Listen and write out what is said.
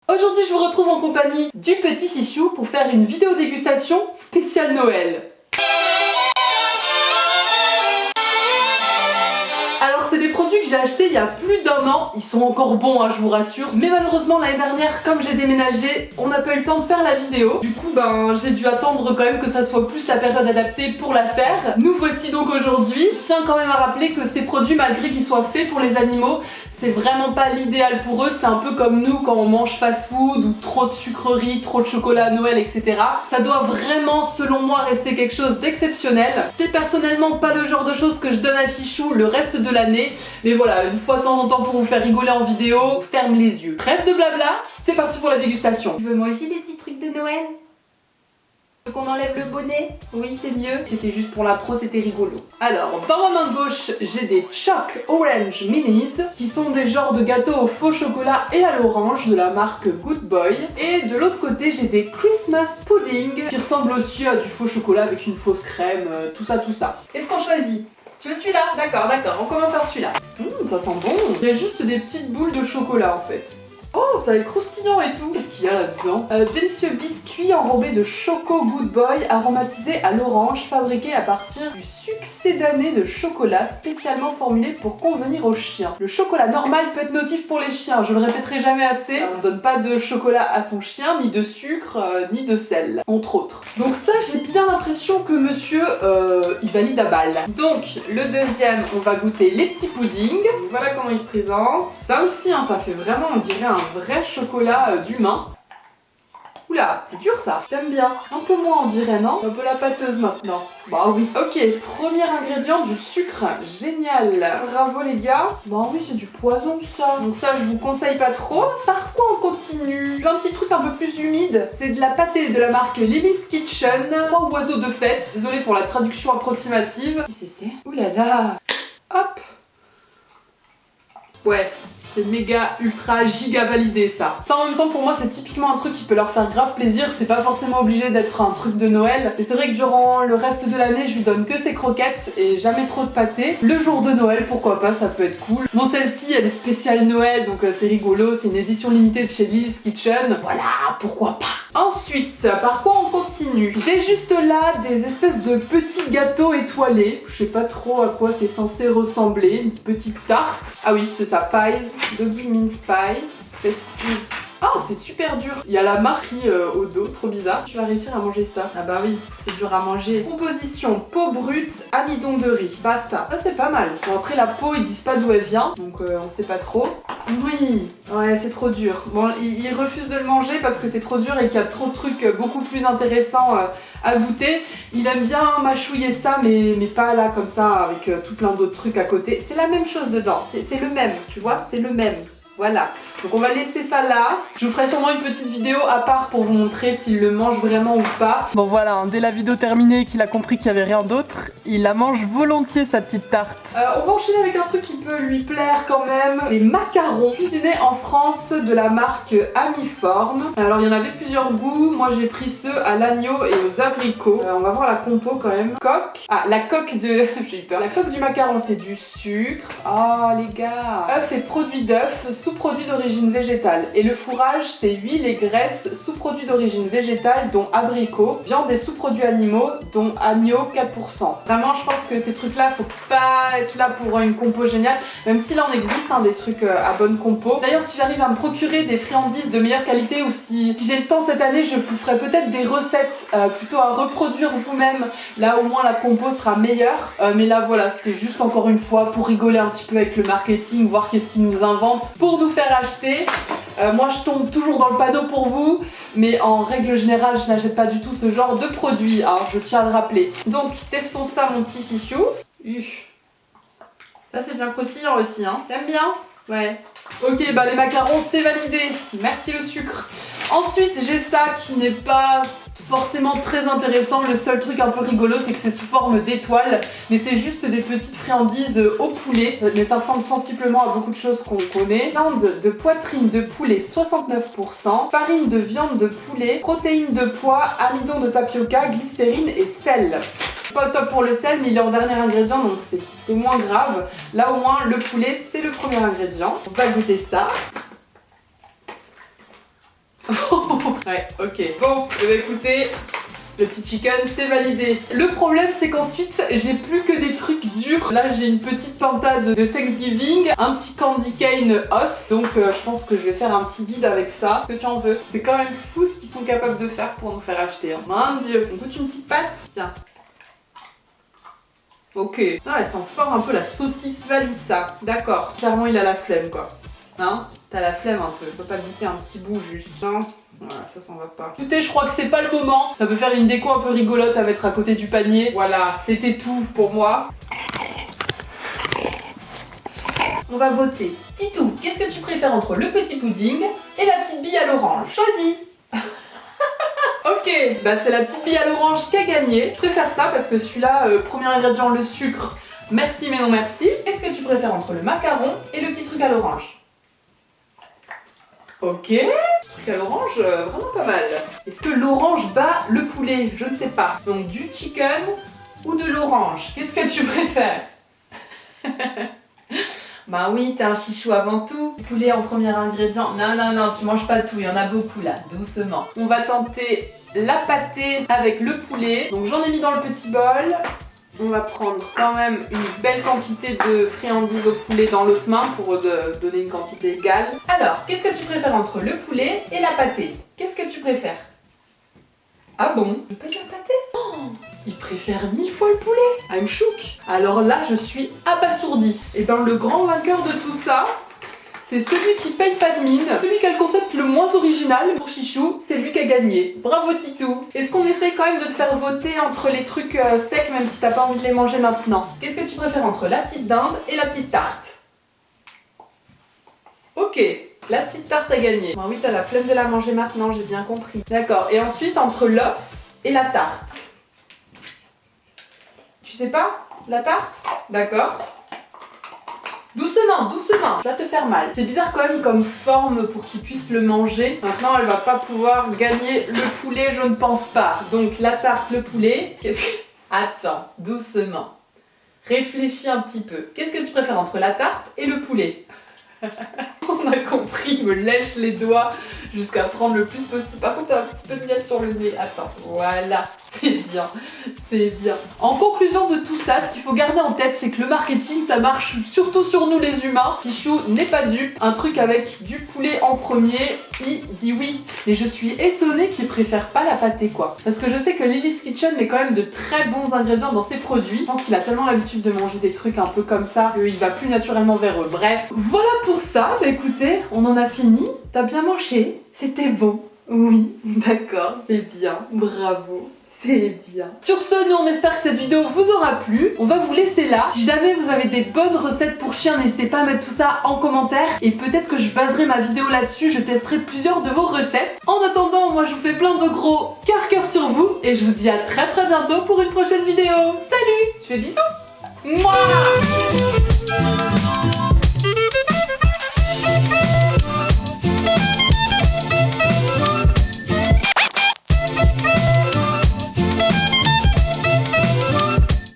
Aujourd'hui, je vous retrouve en compagnie du petit Sichou pour faire une vidéo dégustation spéciale Noël. Alors c'est des produits que j'ai achetés il y a plus d'1 an, ils sont encore bons je vous rassure, mais malheureusement l'année dernière comme j'ai déménagé, on n'a pas eu le temps de faire la vidéo. Du coup j'ai dû attendre quand même que ça soit plus la période adaptée pour la faire. Nous voici donc aujourd'hui. Tiens quand même à rappeler que ces produits, malgré qu'ils soient faits pour les animaux, c'est vraiment pas l'idéal pour eux. C'est un peu comme nous quand on mange fast food ou trop de sucreries, trop de chocolat à Noël, etc. Ça doit vraiment, selon moi, rester quelque chose d'exceptionnel. C'est personnellement pas le genre de choses que je donne à Chichou le reste de l'année, mais voilà, une fois de temps en temps pour vous faire rigoler en vidéo, ferme les yeux. Trêve de blabla, c'est parti pour la dégustation. Tu veux manger des petits trucs de Noël? Tu veux qu'on enlève le bonnet? Oui, c'est mieux. C'était juste pour l'intro, c'était rigolo. Alors, dans ma main gauche, j'ai des Choc Orange Minis, qui sont des genres de gâteaux au faux chocolat et à l'orange de la marque Good Boy. Et de l'autre côté, j'ai des Christmas Pudding, qui ressemblent aussi à du faux chocolat avec une fausse crème, tout ça. Qu'est-ce qu'on choisit? Tu veux celui-là? D'accord, on commence par celui-là. Ça sent bon. Il y a juste des petites boules de chocolat en fait. Oh, ça va être croustillant et tout. Qu'est-ce qu'il y a là-dedans? Délicieux biscuits enrobés de Choco Good Boy, aromatisés à l'orange, fabriqués à partir du succédané de chocolat spécialement formulé pour convenir aux chiens. Le chocolat normal peut être nocif pour les chiens, je le répéterai jamais assez. On ne donne pas de chocolat à son chien, ni de sucre, ni de sel, entre autres. Donc ça, j'ai bien l'impression que monsieur, il valide à balle. Donc, le deuxième, on va goûter les petits puddings. Voilà comment il se présente. Ça aussi, ça fait vraiment, on dirait un vrai chocolat d'humain. Oula, c'est dur ça. J'aime bien. Un peu moins on dirait, non? Un peu la pâteuse maintenant. Bah oui. Ok, premier ingrédient, du sucre. Génial. Bravo les gars. Bah oui, c'est du poison ça. Donc ça, je vous conseille pas trop. Par quoi on continue? J'ai un petit truc un peu plus humide. C'est de la pâtée de la marque Lily's Kitchen. 3 oiseaux de fête. Désolée pour la traduction approximative. Qu'est-ce que c'est? Oulala. Hop. Ouais. C'est méga, ultra, giga validé ça. Ça en même temps pour moi c'est typiquement un truc qui peut leur faire grave plaisir, c'est pas forcément obligé d'être un truc de Noël. Et c'est vrai que durant le reste de l'année je lui donne que ses croquettes et jamais trop de pâté. Le jour de Noël pourquoi pas, ça peut être cool. Bon celle-ci elle est spéciale Noël donc c'est rigolo, c'est une édition limitée de chez Lily's Kitchen. Voilà, pourquoi pas. Ensuite, par quoi on continue? J'ai juste là des espèces de petits gâteaux étoilés. Je sais pas trop à quoi c'est censé ressembler. Une petite tarte. Ah oui, c'est ça, pies. Doggy Mince Pie, festive. Oh, c'est super dur. Il y a la marque au dos, trop bizarre. Tu vas réussir à manger ça? Ah bah oui, c'est dur à manger. Composition, peau brute, amidon de riz. Basta. Ça c'est pas mal. Bon après la peau, ils disent pas d'où elle vient, donc on sait pas trop. Oui, ouais c'est trop dur. Bon, il refuse de le manger parce que c'est trop dur et qu'il y a trop de trucs beaucoup plus intéressants à goûter. Il aime bien mâchouiller ça, mais pas là comme ça avec tout plein d'autres trucs à côté. C'est la même chose dedans, c'est le même, tu vois, c'est le même. Voilà, donc on va laisser ça là. Je vous ferai sûrement une petite vidéo à part pour vous montrer s'il le mange vraiment ou pas. Bon voilà, dès la vidéo terminée qu'il a compris qu'il n'y avait rien d'autre, il la mange volontiers sa petite tarte. On va enchaîner avec un truc qui peut lui plaire quand même. Les macarons cuisinés en France de la marque Amiforme. Alors il y en avait plusieurs goûts, moi j'ai pris ceux à l'agneau et aux abricots. On va voir la compo quand même. Coque. Ah, la coque de... j'ai eu peur. La coque du macaron c'est du sucre. Oh les gars. Œufs et produits d'œufs, sous-produits d'origine végétale. Et le fourrage, c'est huile et graisse, sous-produits d'origine végétale, dont abricots, viande et sous-produits animaux, dont agneau 4%. Vraiment, je pense que ces trucs-là, faut pas être là pour une compo géniale, même si là on existe des trucs à bonne compo. D'ailleurs, si j'arrive à me procurer des friandises de meilleure qualité ou si j'ai le temps cette année, je vous ferai peut-être des recettes plutôt à reproduire vous-même. Là, au moins, la compo sera meilleure. Mais là, voilà, c'était juste encore une fois pour rigoler un petit peu avec le marketing, voir qu'est-ce qu'ils nous inventent pour nous faire acheter. Moi je tombe toujours dans le panneau pour vous, mais en règle générale je n'achète pas du tout ce genre de produit, je tiens à le rappeler. Donc testons ça mon petit Chichou. Ça c'est bien croustillant aussi, t'aimes bien? Ouais. Ok, bah les macarons c'est validé, merci le sucre. Ensuite j'ai ça qui n'est pas forcément très intéressant, le seul truc un peu rigolo c'est que c'est sous forme d'étoiles, mais c'est juste des petites friandises au poulet, mais ça ressemble sensiblement à beaucoup de choses qu'on connaît. Viande de poitrine de poulet 69%, farine de viande de poulet, protéines de pois, amidon de tapioca, glycérine et sel. Pas au top pour le sel, mais il est en dernier ingrédient donc c'est moins grave. Là au moins le poulet c'est le premier ingrédient. On va goûter ça. Ouais, ok. Bon, écoutez, le petit chicken, c'est validé. Le problème, c'est qu'ensuite, j'ai plus que des trucs durs. Là, j'ai une petite pintade de Thanksgiving, un petit candy cane os. Donc, je pense que je vais faire un petit bide avec ça. Est-ce que tu en veux? C'est quand même fou ce qu'ils sont capables de faire pour nous faire acheter. Hein. Mon Dieu. On goûte une petite pâte? Tiens. Ok. Ah, elle sent fort un peu la saucisse. Valide ça. D'accord. Clairement, il a la flemme, quoi. Hein? T'as la flemme un peu. Tu peux pas goûter un petit bout juste. Hein? Voilà, ça va pas. Écoutez, je crois que c'est pas le moment. Ça peut faire une déco un peu rigolote à mettre à côté du panier. Voilà, c'était tout pour moi. On va voter. Titou, qu'est-ce que tu préfères entre le petit pudding et la petite bille à l'orange? Choisis. Ok, bah c'est la petite bille à l'orange qui a gagné. Je préfère ça parce que celui-là, premier ingrédient, le sucre. Merci mais non merci. Qu'est-ce que tu préfères entre le macaron et le petit truc à l'orange? Ok, truc à l'orange, vraiment pas mal. Est-ce que l'orange bat le poulet? Je ne sais pas. Donc du chicken ou de l'orange? Qu'est-ce que tu préfères? Bah oui, t'es un chichou avant tout. Poulet en premier ingrédient. Non, non, non, tu manges pas tout, il y en a beaucoup là, doucement. On va tenter la pâtée avec le poulet. Donc j'en ai mis dans le petit bol. On va prendre quand même une belle quantité de friandises au poulet dans l'autre main pour donner une quantité égale. Alors, qu'est-ce que tu préfères entre le poulet et la pâtée? Qu'est-ce que tu préfères? Ah bon? Le poulet et la pâtée? Oh, il préfère 1000 fois le poulet. I'm shook. Alors là, je suis abasourdie. Et ben le grand vainqueur de tout ça, c'est celui qui paye pas de mine, celui qui a le concept le moins original. Pour Chichou, c'est lui qui a gagné. Bravo Titou. Est-ce qu'on essaye quand même de te faire voter entre les trucs secs, même si t'as pas envie de les manger maintenant? Qu'est-ce que tu préfères entre la petite dinde et la petite tarte? Ok, la petite tarte a gagné. Bon, oui, t'as la flemme de la manger maintenant, j'ai bien compris. D'accord, et ensuite entre l'os et la tarte. Tu sais pas? La tarte? D'accord. Doucement, doucement, ça va te faire mal. C'est bizarre quand même comme forme pour qu'il puisse le manger. Maintenant, elle va pas pouvoir gagner le poulet, je ne pense pas. Donc la tarte, le poulet, qu'est-ce que... Attends, doucement. Réfléchis un petit peu. Qu'est-ce que tu préfères entre la tarte et le poulet? On a compris, me lèche les doigts jusqu'à prendre le plus possible. Par contre, t'as un petit peu de miettes sur le nez. Attends, voilà, c'est bien, c'est bien. En conclusion de tout ça, ce qu'il faut garder en tête, c'est que le marketing, ça marche surtout sur nous les humains. Chichou n'est pas dupe. Un truc avec du poulet en premier, il dit oui. Mais je suis étonnée qu'il préfère pas la pâtée, quoi. Parce que je sais que Lily's Kitchen met quand même de très bons ingrédients dans ses produits. Je pense qu'il a tellement l'habitude de manger des trucs un peu comme ça qu'il va plus naturellement vers eux. Bref, voilà pour ça. Bah écoutez, on en a fini. T'as bien mangé? C'était bon? Oui, d'accord, c'est bien. Bravo. C'est bien. Sur ce, nous on espère que cette vidéo vous aura plu. On va vous laisser là. Si jamais vous avez des bonnes recettes pour chiens, n'hésitez pas à mettre tout ça en commentaire. Et peut-être que je baserai ma vidéo là-dessus. Je testerai plusieurs de vos recettes. En attendant, moi je vous fais plein de gros cœur sur vous. Et je vous dis à très bientôt pour une prochaine vidéo. Salut! Tu fais bisous? Mouah!